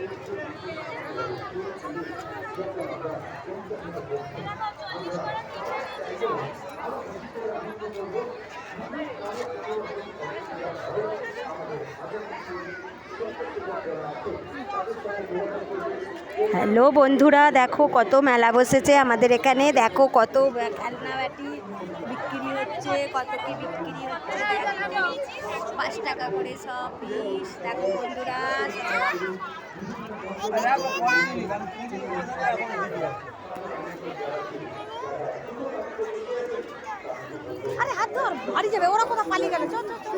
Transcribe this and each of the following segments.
Hello বন্ধুরা, দেখো কত মেলা বসেছে আমাদের এখানে। দেখো কত খেলনা বাটি বিক্রি হচ্ছে, কত কি বিক্রি হচ্ছে। 5 টাকা করে সব পিস। দেখো বন্ধুরা, আরে হাত ধর, বাড়ি যাবে ওরা। কোথাও পালিয়ে গেল। চল চল চল।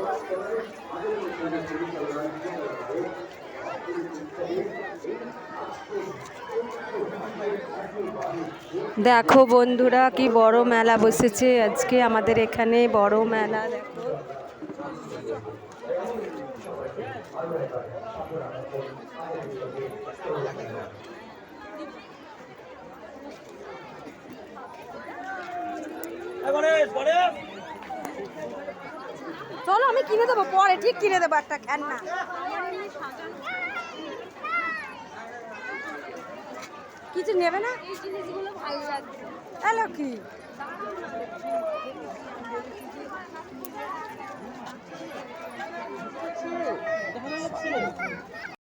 দেখো বন্ধুরা, কি বড় মেলা বসেছে আজকে আমাদের এখানে। বড় মেলা দেখো। চলো, আমি কিনে দেবো পরে, ঠিক কিনে দেবো একটা খেলনা। কিছু নেবে না? এই জিনিসগুলো ভালো লাগছে। হ্যালো কি